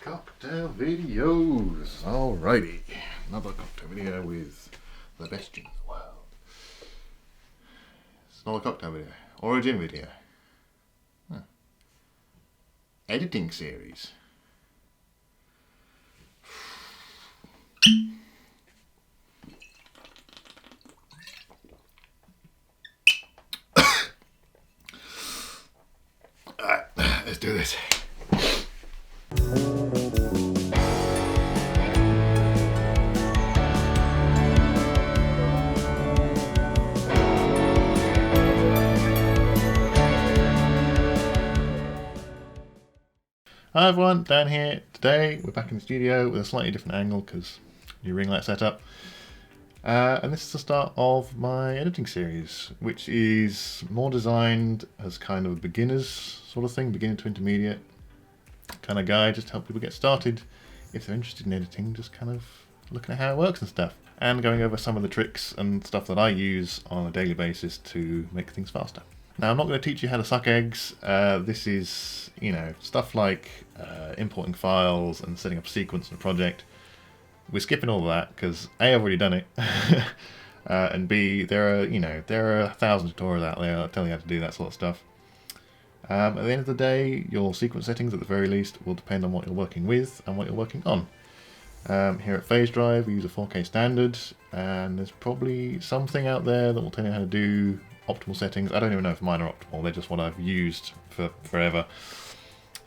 Cocktail videos. Alrighty, another cocktail video with the best gin in the world. It's not a cocktail video or a gin video. Editing series. Alright, let's do this. Hi everyone, Dan here. Today we're back in the studio with a slightly different angle because new ring light setup. And this is the start of my editing series, which is more designed as kind of a beginner's sort of thing, beginner to intermediate kind of guide, just to help people get started if they're interested in editing, just kind of looking at how it works and stuff. And going over some of the tricks and stuff that I use on a daily basis to make things faster. Now, I'm not going to teach you how to suck eggs. This is, stuff like importing files and setting up a sequence in a project. We're skipping all of that because A, I've already done it, and B, there are 1,000 tutorials out there that tell you how to do that sort of stuff. At the end of the day, your sequence settings, at the very least, will depend on what you're working with and what you're working on. Here at Phase Drive, we use a 4K standard, and there's probably something out there that will tell you how to do optimal settings. I don't even know if mine are optimal, they're just what I've used for forever.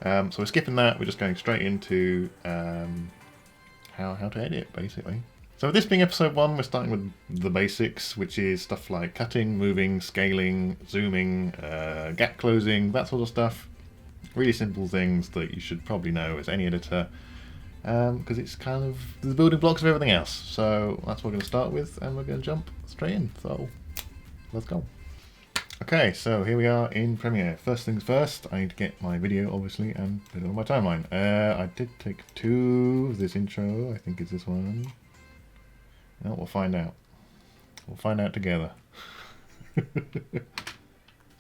So we're skipping that, we're just going straight into how to edit, basically. So with this being episode 1, we're starting with the basics, which is stuff like cutting, moving, scaling, zooming, gap closing, that sort of stuff. Really simple things that you should probably know as any editor, because it's kind of the building blocks of everything else. So that's what we're going to start with, and we're going to jump straight in. So let's go. Okay, so here we are in Premiere. First things first, I need to get my video, obviously, and put it on my timeline. I did take 2 of this intro. I think it's this one. No, we'll find out. We'll find out together.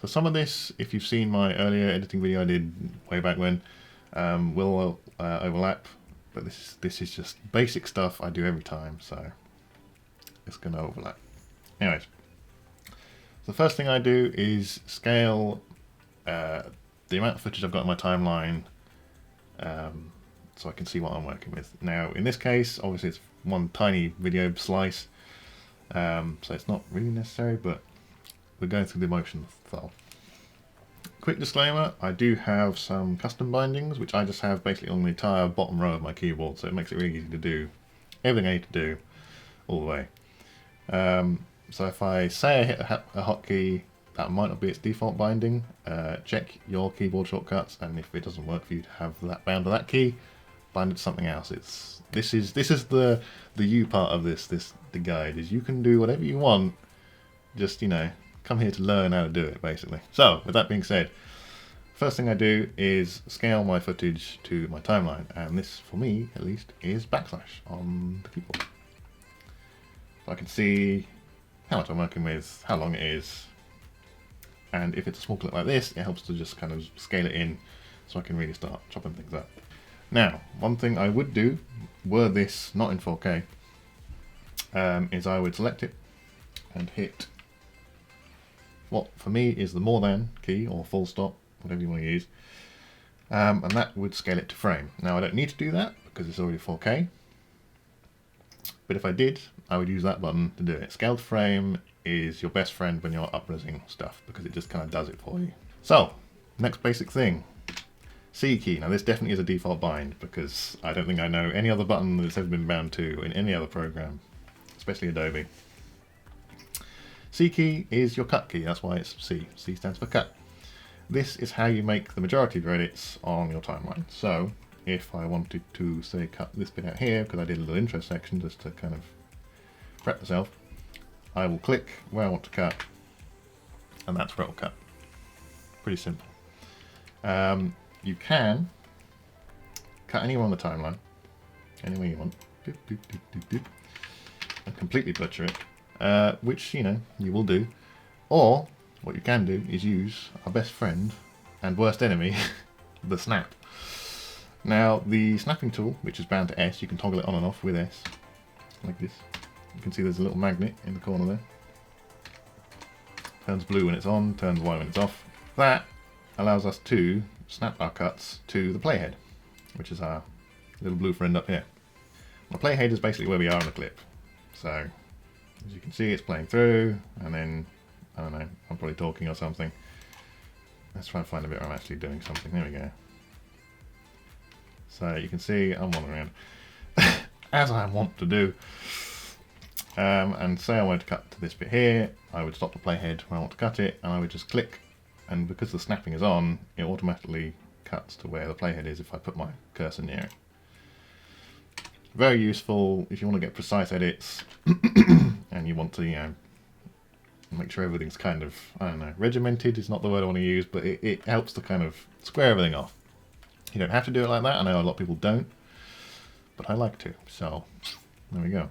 So some of this, if you've seen my earlier editing video I did way back when, will overlap. But this is just basic stuff I do every time, so it's going to overlap. Anyways. The first thing I do is scale the amount of footage I've got on my timeline so I can see what I'm working with. Now in this case, obviously it's one tiny video slice, so it's not really necessary, but we're going through the motion file. Quick disclaimer, I do have some custom bindings which I just have basically on the entire bottom row of my keyboard, so it makes it really easy to do everything I need to do all the way. So if I say I hit a hotkey, that might not be its default binding. Check your keyboard shortcuts, and if it doesn't work for you to have that bound to that key, bind it to something else. This is the you part of the guide is you can do whatever you want. Just come here to learn how to do it, basically. So with that being said, first thing I do is scale my footage to my timeline, and this for me at least is backslash on the keyboard. So I can see how much I'm working with, how long it is, and if it's a small clip like this, it helps to just kind of scale it in so I can really start chopping things up. Now, one thing I would do, were this not in 4K, is I would select it and hit what for me is the more than key, or full stop, whatever you want to use, and that would scale it to frame. Now I don't need to do that because it's already 4K. But if I did, I would use that button to do it. Scale to frame is your best friend when you're up-resing stuff because it just kind of does it for you. So, next basic thing. C key. Now this definitely is a default bind because I don't think I know any other button that's ever been bound to in any other program, especially Adobe. C key is your cut key, that's why it's C. C stands for cut. This is how you make the majority of your edits on your timeline. So, if I wanted to, say, cut this bit out here, because I did a little intro section just to kind of prep myself, I will click where I want to cut, and that's where it will cut. Pretty simple. You can cut anywhere on the timeline, anywhere you want, and completely butcher it, which, you will do. Or, what you can do is use our best friend and worst enemy, the snap. Now the snapping tool, which is bound to S, you can toggle it on and off with S, like this. You can see there's a little magnet in the corner there. Turns blue when it's on, turns white when it's off. That allows us to snap our cuts to the playhead, which is our little blue friend up here. The playhead is basically where we are in the clip. So, as you can see, it's playing through, and then, I don't know, I'm probably talking or something. Let's try and find a bit where I'm actually doing something. There we go. So you can see I'm wandering around, as I want to do. And say I wanted to cut to this bit here, I would stop the playhead when I want to cut it, and I would just click, and because the snapping is on, it automatically cuts to where the playhead is if I put my cursor near it. Very useful if you want to get precise edits, and you want to, you know, make sure everything's kind of, I don't know, regimented is not the word I want to use, but it helps to kind of square everything off. You don't have to do it like that, I know a lot of people don't, but I like to, so there we go.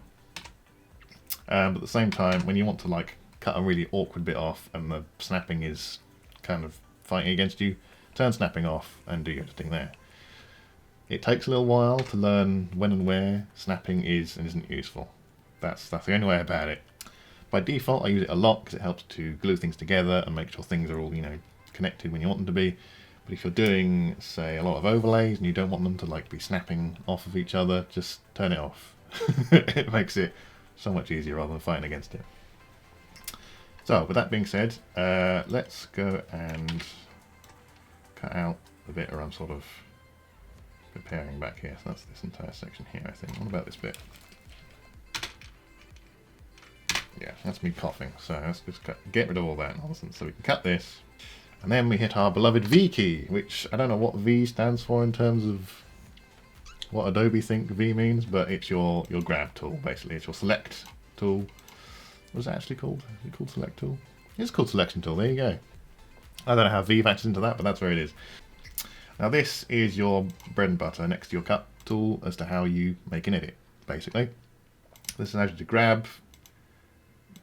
But at the same time, when you want to like cut a really awkward bit off and the snapping is kind of fighting against you, turn snapping off and do your editing there. It takes a little while to learn when and where snapping is and isn't useful. That's the only way about it. By default, I use it a lot because it helps to glue things together and make sure things are all, you know, connected when you want them to be. But if you're doing, say, a lot of overlays and you don't want them to like be snapping off of each other, just turn it off. It makes it so much easier rather than fighting against it. So, with that being said, let's go and cut out the bit where I'm sort of preparing back here. So that's this entire section here, I think. What about this bit? Yeah, that's me coughing. So let's just get rid of all that nonsense. So we can cut this. And then we hit our beloved V key, which I don't know what V stands for in terms of what Adobe think V means, but it's your grab tool, basically. It's your select tool. What is it actually called? Is it called select tool? It's called selection tool, there you go. I don't know how V factors into that, but that's where it is. Now this is your bread and butter next to your cut tool as to how you make an edit, basically. This allows you to grab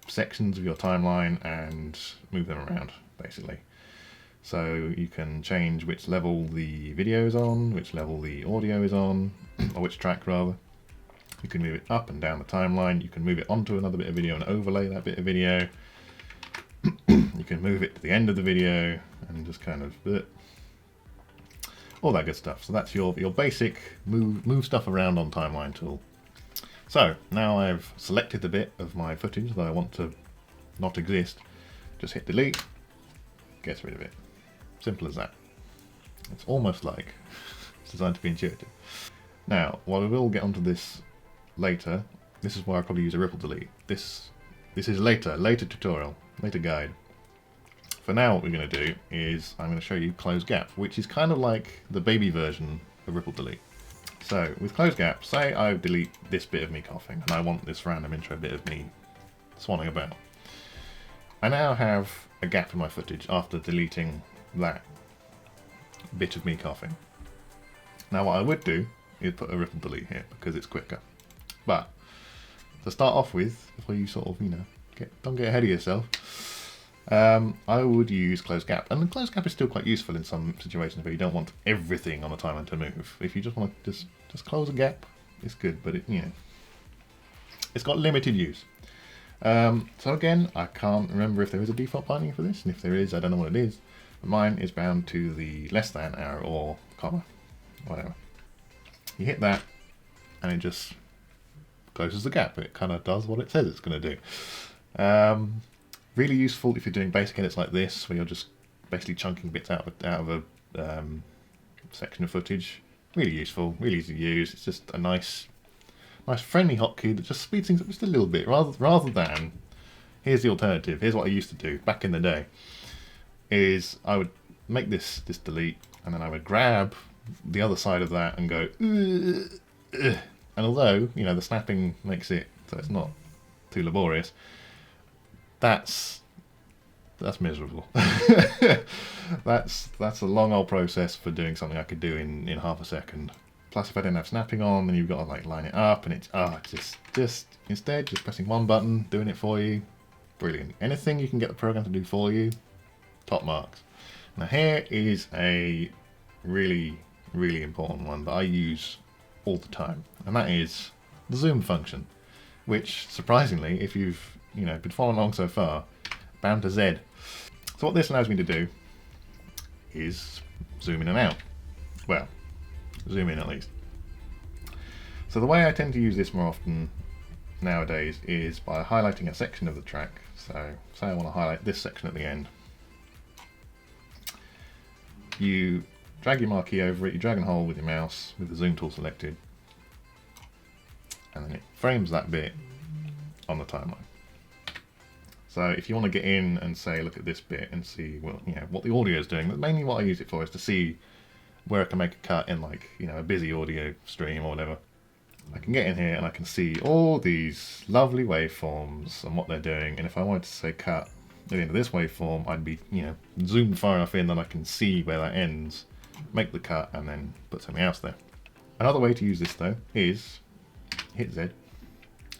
sections of your timeline and move them around, basically. So you can change which level the video is on, which level the audio is on, or which track rather. You can move it up and down the timeline, you can move it onto another bit of video and overlay that bit of video. You can move it to the end of the video and just kind of all that good stuff. So that's your basic move stuff around on timeline tool. So now I've selected the bit of my footage that I want to not exist, just hit delete, gets rid of it. Simple as that. It's almost like it's designed to be intuitive. Now, while we will get onto this later, this is why I probably use a ripple delete. This is later tutorial, later guide. For now, what we're going to do is I'm going to show you close gap, which is kind of like the baby version of ripple delete. So with close gap, say I delete this bit of me coughing and I want this random intro bit of me swanning about. I now have a gap in my footage after deleting that bit of me coughing. Now what I would do is put a ripple delete here because it's quicker. But to start off with, before you sort of, you know, don't get ahead of yourself, I would use close gap. And the close gap is still quite useful in some situations where you don't want everything on the timeline to move. If you just want to just close a gap, it's good, but it's got limited use. So again, I can't remember if there is a default binding for this, and if there is, I don't know what it is. But mine is bound to the less than arrow or comma, whatever. You hit that, and it just closes the gap. It kind of does what it says it's going to do. Really useful if you're doing basic edits like this, where you're just basically chunking bits out of a section of footage. Really useful, really easy to use. It's just a nice friendly hotkey that just speeds things up just a little bit, rather than, here's the alternative, here's what I used to do back in the day, is I would make this delete, and then I would grab the other side of that and go, and although, you know, the snapping makes it so it's not too laborious, that's miserable. That's a long old process for doing something I could do in half a second. Plus, if I didn't have snapping on, then you've got to like line it up, and it's just instead just pressing one button, doing it for you. Brilliant. Anything you can get the program to do for you, top marks. Now here is a really really important one that I use all the time, and that is the zoom function, which surprisingly, if you've been following along so far, bound to Z. So what this allows me to do is zoom in and out. Well, zoom in at least. So the way I tend to use this more often nowadays is by highlighting a section of the track. So say I want to highlight this section at the end. You drag your marquee over it, you drag and hold with your mouse with the zoom tool selected, and then it frames that bit on the timeline. So if you want to get in and say, look at this bit and see what the audio is doing, but mainly what I use it for is to see where I can make a cut in a busy audio stream or whatever. I can get in here and I can see all these lovely waveforms and what they're doing, and if I wanted to say cut at the end of this waveform, I'd be zoomed far enough in that I can see where that ends, make the cut, and then put something else there. Another way to use this though is hit Z,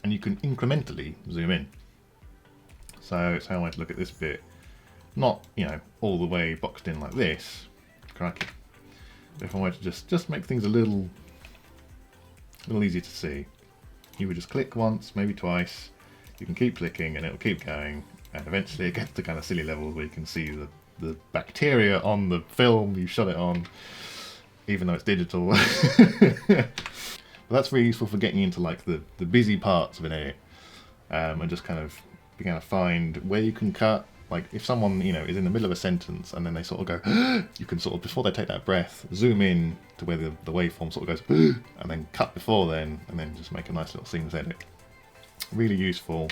and you can incrementally zoom in. So it's how I want to look at this bit, not all the way boxed in like this. Crikey. If I wanted to just make things a little easier to see, you would just click once, maybe twice. You can keep clicking and it'll keep going, and eventually it gets to kind of silly levels where you can see the bacteria on the film you shot it on, even though it's digital. But that's really useful for getting into the busy parts of an edit, and just kind of being able to find where you can cut. Like if someone is in the middle of a sentence and then they sort of go, you can sort of, before they take that breath, zoom in to where the waveform sort of goes, and then cut before then, and then just make a nice little seamless edit. Really useful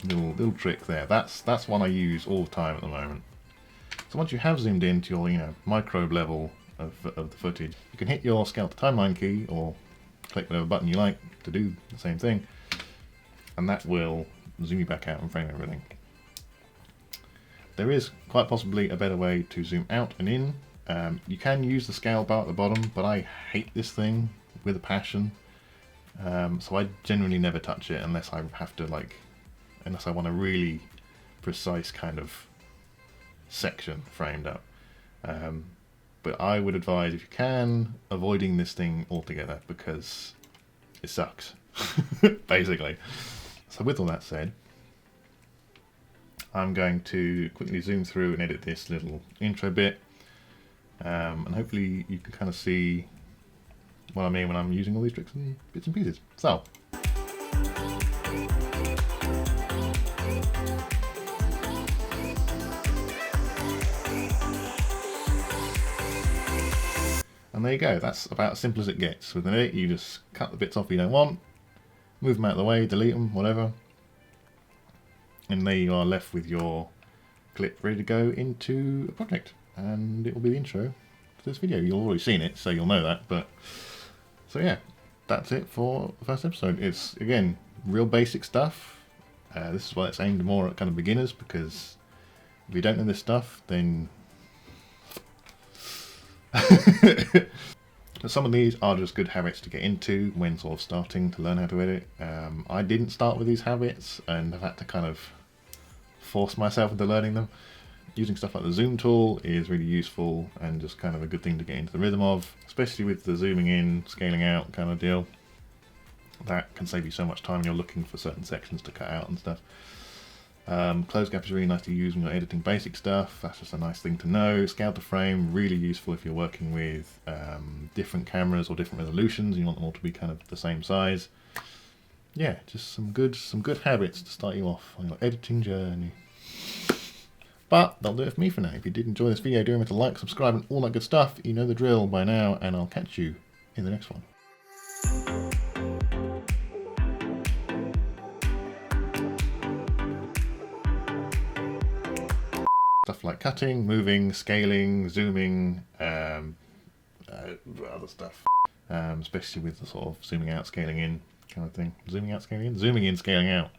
little trick there. That's one I use all the time at the moment. So once you have zoomed in to your microbe level of the footage, you can hit your scale to timeline key or click whatever button you like to do the same thing, and that will zoom you back out and frame everything. There is quite possibly a better way to zoom out and in. You can use the scale bar at the bottom, but I hate this thing with a passion. So I generally never touch it unless I have to unless I want a really precise kind of section framed up. But I would advise, if you can, avoiding this thing altogether because it sucks, basically. So with all that said, I'm going to quickly zoom through and edit this little intro bit, and hopefully you can kind of see what I mean when I'm using all these tricks and bits and pieces. So, and there you go, that's about as simple as it gets. With an edit, you just cut the bits off you don't want, move them out of the way, delete them, whatever. And there you are, left with your clip ready to go into a project, and it will be the intro to this video. You've already seen it, so you'll know that. But so yeah, that's it for the first episode. It's again real basic stuff. This is why it's aimed more at kind of beginners, because if you don't know this stuff, then some of these are just good habits to get into when sort of starting to learn how to edit. I didn't start with these habits and I've had to kind of force myself into learning them. Using stuff like the zoom tool is really useful and just kind of a good thing to get into the rhythm of, especially with the zooming in, scaling out kind of deal. That can save you so much time when you're looking for certain sections to cut out and stuff. Close gap is really nice to use when you're editing basic stuff. That's just a nice thing to know. Scale to frame, really useful if you're working with different cameras or different resolutions and you want them all to be kind of the same size. Yeah, just some good habits to start you off on your editing journey. But that'll do it for me for now. If you did enjoy this video, do remember to like, subscribe and all that good stuff. You know the drill by now, and I'll catch you in the next one. Stuff like cutting, moving, scaling, zooming, other stuff. Especially with the sort of zooming out, scaling in kind of thing. Zooming out, scaling in? Zooming in, scaling out.